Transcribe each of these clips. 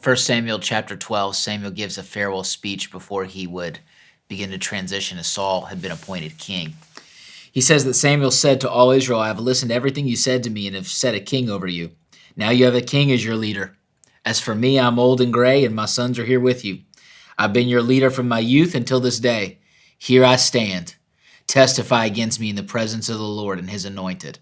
1 Samuel chapter 12, Samuel gives a farewell speech before he would begin to transition as Saul had been appointed king. He says that Samuel said to all Israel, I have listened to everything you said to me and have set a king over you. Now you have a king as your leader. As for me, I'm old and gray, and my sons are here with you. I've been your leader from my youth until this day. Here I stand. Testify against me in the presence of the Lord and his anointed.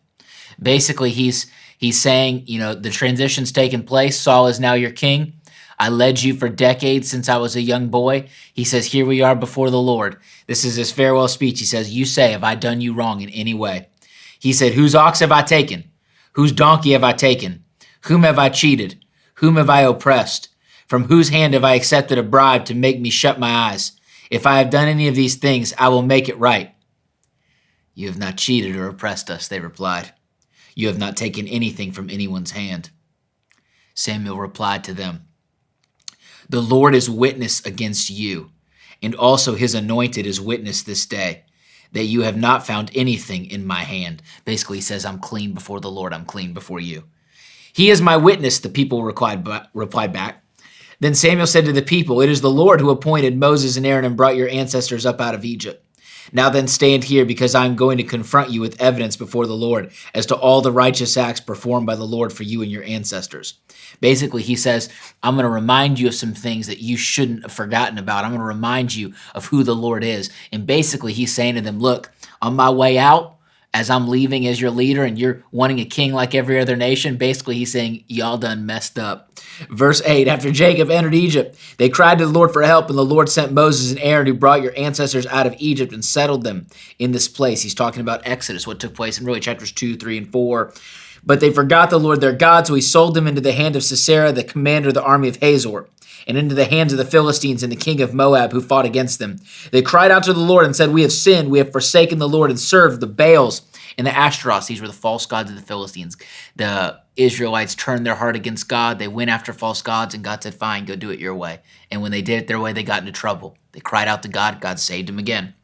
Basically, he's saying, the transition's taken place. Saul is now your king. I led you for decades since I was a young boy. He says, here we are before the Lord. This is his farewell speech. He says, you say, have I done you wrong in any way? He said, whose ox have I taken? Whose donkey have I taken? Whom have I cheated? Whom have I oppressed? From whose hand have I accepted a bribe to make me shut my eyes? If I have done any of these things, I will make it right. You have not cheated or oppressed us, they replied. You have not taken anything from anyone's hand. Samuel replied to them, the Lord is witness against you, and also his anointed is witness this day, that you have not found anything in my hand. Basically, he says, I'm clean before the Lord, I'm clean before you. He is my witness, the people replied back. Then Samuel said to the people, it is the Lord who appointed Moses and Aaron and brought your ancestors up out of Egypt. Now then stand here, because I am going to confront you with evidence before the Lord as to all the righteous acts performed by the Lord for you and your ancestors. Basically, he says, I'm going to remind you of some things that you shouldn't have forgotten about. I'm going to remind you of who the Lord is. And basically, he's saying to them, look, on my way out, as I'm leaving as your leader and you're wanting a king like every other nation, basically he's saying, y'all done messed up. Verse 8, after Jacob entered Egypt, they cried to the Lord for help, and the Lord sent Moses and Aaron, who brought your ancestors out of Egypt and settled them in this place. He's talking about Exodus, what took place in really chapters 2, 3, and 4. But they forgot the Lord their God, so he sold them into the hand of Sisera, the commander of the army of Hazor, and into the hands of the Philistines and the king of Moab, who fought against them. They cried out to the Lord and said, we have sinned, we have forsaken the Lord and served the Baals and the Ashtaroths. These were the false gods of the Philistines. The Israelites turned their heart against God. They went after false gods, and God said, fine, go do it your way. And when they did it their way, they got into trouble. They cried out to God. God saved them again.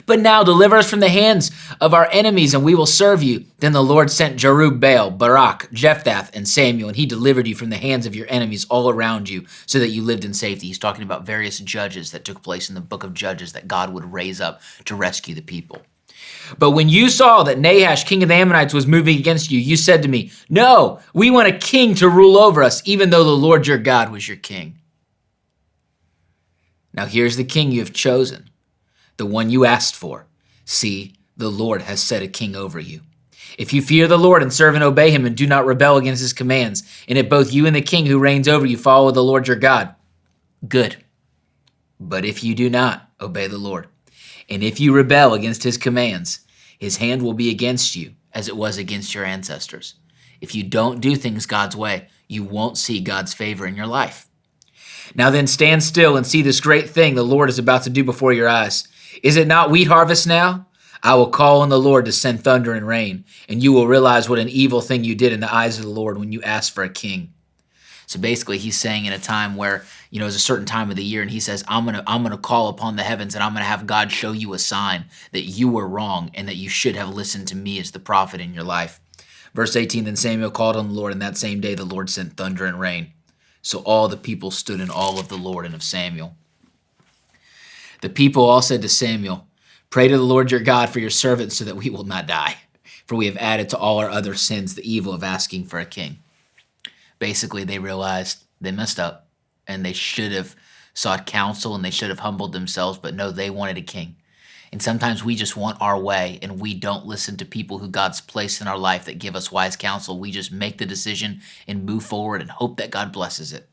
But now deliver us from the hands of our enemies, and we will serve you. Then the Lord sent Jerubbaal, Barak, Jephthah, and Samuel, and he delivered you from the hands of your enemies all around you, so that you lived in safety. He's talking about various judges that took place in the book of Judges that God would raise up to rescue the people. But when you saw that Nahash, king of the Ammonites, was moving against you, you said to me, no, we want a king to rule over us, even though the Lord your God was your king. Now here's the king you have chosen, the one you asked for. See, the Lord has set a king over you. If you fear the Lord and serve and obey him and do not rebel against his commands, and if both you and the king who reigns over you follow the Lord your God, good. But if you do not obey the Lord, and if you rebel against his commands, his hand will be against you as it was against your ancestors. If you don't do things God's way, you won't see God's favor in your life. Now then stand still and see this great thing the Lord is about to do before your eyes. Is it not wheat harvest now? I will call on the Lord to send thunder and rain, and you will realize what an evil thing you did in the eyes of the Lord when you asked for a king. So basically he's saying in a time where, it's a certain time of the year, and he says, I'm gonna call upon the heavens, and I'm gonna have God show you a sign that you were wrong and that you should have listened to me as the prophet in your life. Verse 18, then Samuel called on the Lord, and that same day the Lord sent thunder and rain. So all the people stood in awe of the Lord and of Samuel. The people all said to Samuel, pray to the Lord your God for your servants so that we will not die, for we have added to all our other sins the evil of asking for a king. Basically, they realized they messed up, and they should have sought counsel, and they should have humbled themselves, but no, they wanted a king. And sometimes we just want our way, and we don't listen to people who God's placed in our life that give us wise counsel. We just make the decision and move forward and hope that God blesses it.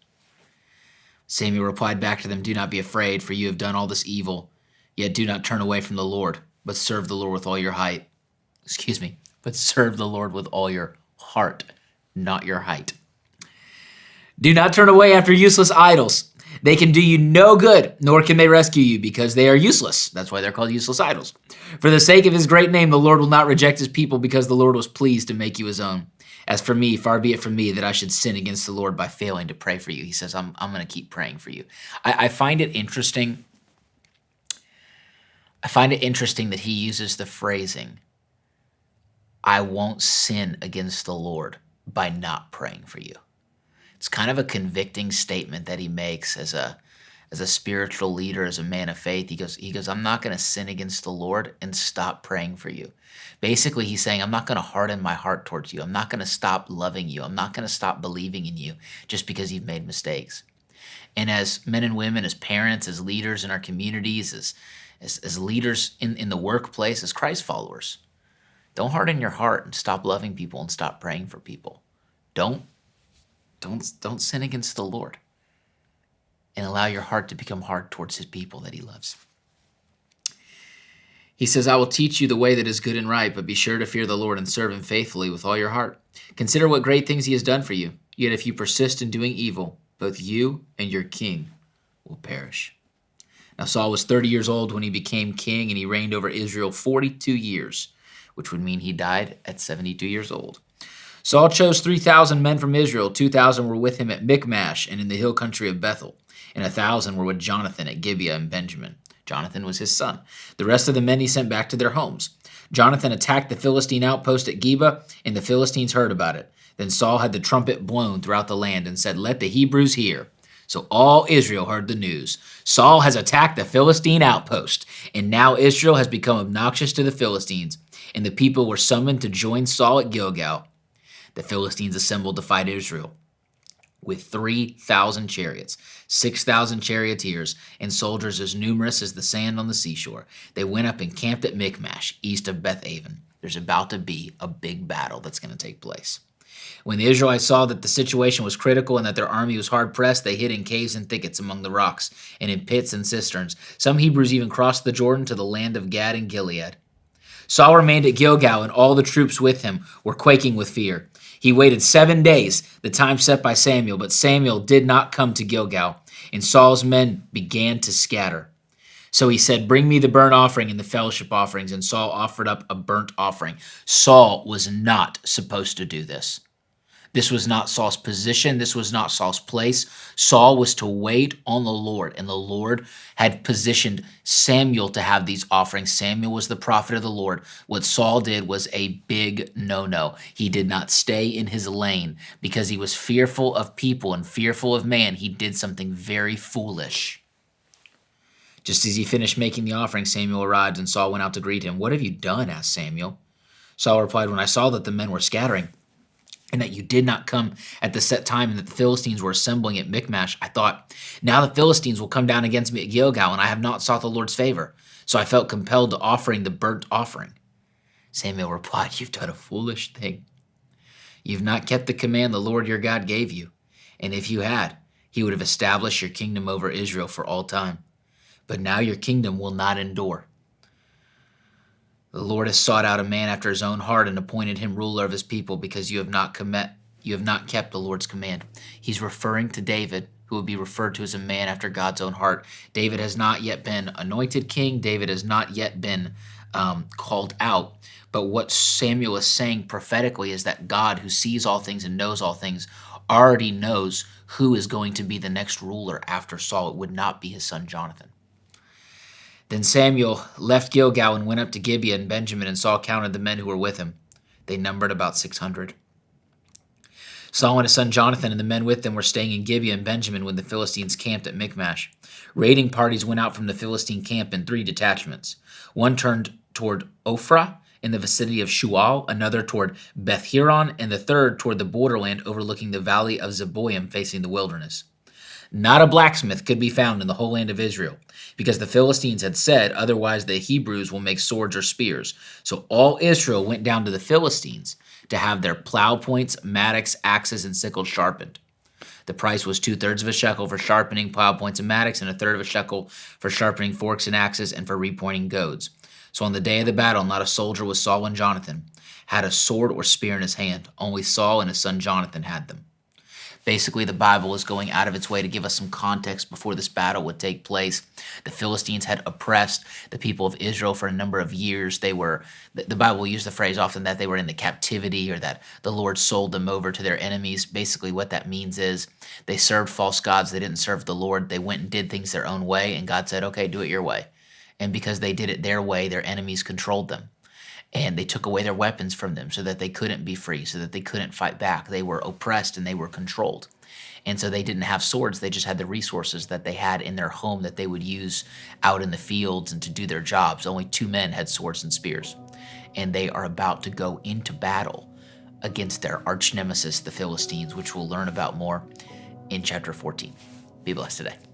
Samuel replied back to them, do not be afraid, for you have done all this evil, yet do not turn away from the Lord, but serve the Lord with all your but serve the Lord with all your heart, not your height. Do not turn away after useless idols. They can do you no good, nor can they rescue you, because they are useless. That's why they're called useless idols. For the sake of his great name, the Lord will not reject his people, because the Lord was pleased to make you his own. As for me, far be it from me that I should sin against the Lord by failing to pray for you. He says, I'm going to keep praying for you. I find it interesting. That he uses the phrasing, I won't sin against the Lord by not praying for you. It's kind of a convicting statement that he makes as a spiritual leader, as a man of faith. He goes, I'm not going to sin against the Lord and stop praying for you. Basically, he's saying, I'm not going to harden my heart towards you. I'm not going to stop loving you. I'm not going to stop believing in you just because you've made mistakes. And as men and women, as parents, as leaders in our communities, as leaders in the workplace, as Christ followers, don't harden your heart and stop loving people and stop praying for people. Don't sin against the Lord and allow your heart to become hard towards his people that he loves. He says, I will teach you the way that is good and right, but be sure to fear the Lord and serve him faithfully with all your heart. Consider what great things he has done for you. Yet if you persist in doing evil, both you and your king will perish. Now Saul was 30 years old when he became king, and he reigned over Israel 42 years, which would mean he died at 72 years old. Saul chose 3,000 men from Israel. 2,000 were with him at Michmash and in the hill country of Bethel, and 1,000 were with Jonathan at Gibeah and Benjamin. Jonathan was his son. The rest of the men he sent back to their homes. Jonathan attacked the Philistine outpost at Gibeah, and the Philistines heard about it. Then Saul had the trumpet blown throughout the land and said, Let the Hebrews hear. So all Israel heard the news. Saul has attacked the Philistine outpost, and now Israel has become obnoxious to the Philistines, and the people were summoned to join Saul at Gilgal. The Philistines assembled to fight Israel with 3,000 chariots, 6,000 charioteers, and soldiers as numerous as the sand on the seashore. They went up and camped at Michmash, east of Beth-aven. There's about to be a big battle that's going to take place. When the Israelites saw that the situation was critical and that their army was hard-pressed, they hid in caves and thickets among the rocks, and in pits and cisterns. Some Hebrews even crossed the Jordan to the land of Gad and Gilead. Saul remained at Gilgal, and all the troops with him were quaking with fear. He waited 7 days, the time set by Samuel, but Samuel did not come to Gilgal, and Saul's men began to scatter. So he said, Bring me the burnt offering and the fellowship offerings, and Saul offered up a burnt offering. Saul was not supposed to do this. This was not Saul's position. This was not Saul's place. Saul was to wait on the Lord, and the Lord had positioned Samuel to have these offerings. Samuel was the prophet of the Lord. What Saul did was a big no-no. He did not stay in his lane because he was fearful of people and fearful of man. He did something very foolish. Just as he finished making the offering, Samuel arrived, and Saul went out to greet him. What have you done? Asked Samuel. Saul replied, When I saw that the men were scattering, and that you did not come at the set time, and that the Philistines were assembling at Michmash, I thought, now the Philistines will come down against me at Gilgal, and I have not sought the Lord's favor. So I felt compelled to offering the burnt offering. Samuel replied, You've done a foolish thing. You've not kept the command the Lord your God gave you. And if you had, he would have established your kingdom over Israel for all time. But now your kingdom will not endure. The Lord has sought out a man after his own heart and appointed him ruler of his people because you have not kept the Lord's command. He's referring to David, who would be referred to as a man after God's own heart. David has not yet been anointed king. David has not yet been called out. But what Samuel is saying prophetically is that God, who sees all things and knows all things, already knows who is going to be the next ruler after Saul. It would not be his son Jonathan. Then Samuel left Gilgal and went up to Gibeah and Benjamin, and Saul counted the men who were with him. They numbered about 600. Saul and his son Jonathan and the men with them were staying in Gibeah and Benjamin when the Philistines camped at Michmash. Raiding parties went out from the Philistine camp in 3 detachments. One turned toward Ophrah in the vicinity of Shual, another toward Beth-Horon, and the third toward the borderland overlooking the valley of Zeboim facing the wilderness. Not a blacksmith could be found in the whole land of Israel, because the Philistines had said, otherwise the Hebrews will make swords or spears. So all Israel went down to the Philistines to have their plow points, mattocks, axes, and sickles sharpened. The price was 2/3 of a shekel for sharpening plow points and mattocks, and 1/3 of a shekel for sharpening forks and axes, and for repointing goads. So on the day of the battle, not a soldier with Saul and Jonathan had a sword or spear in his hand. Only Saul and his son Jonathan had them. Basically, the Bible is going out of its way to give us some context before this battle would take place. The Philistines had oppressed the people of Israel for a number of years. The Bible will use the phrase often that they were in the captivity, or that the Lord sold them over to their enemies. Basically, what that means is they served false gods. They didn't serve the Lord. They went and did things their own way, and God said, okay, do it your way. And because they did it their way, their enemies controlled them. And they took away their weapons from them so that they couldn't be free, so that they couldn't fight back. They were oppressed and they were controlled. And so they didn't have swords. They just had the resources that they had in their home that they would use out in the fields and to do their jobs. Only 2 men had swords and spears. And they are about to go into battle against their arch nemesis, the Philistines, which we'll learn about more in chapter 14. Be blessed today.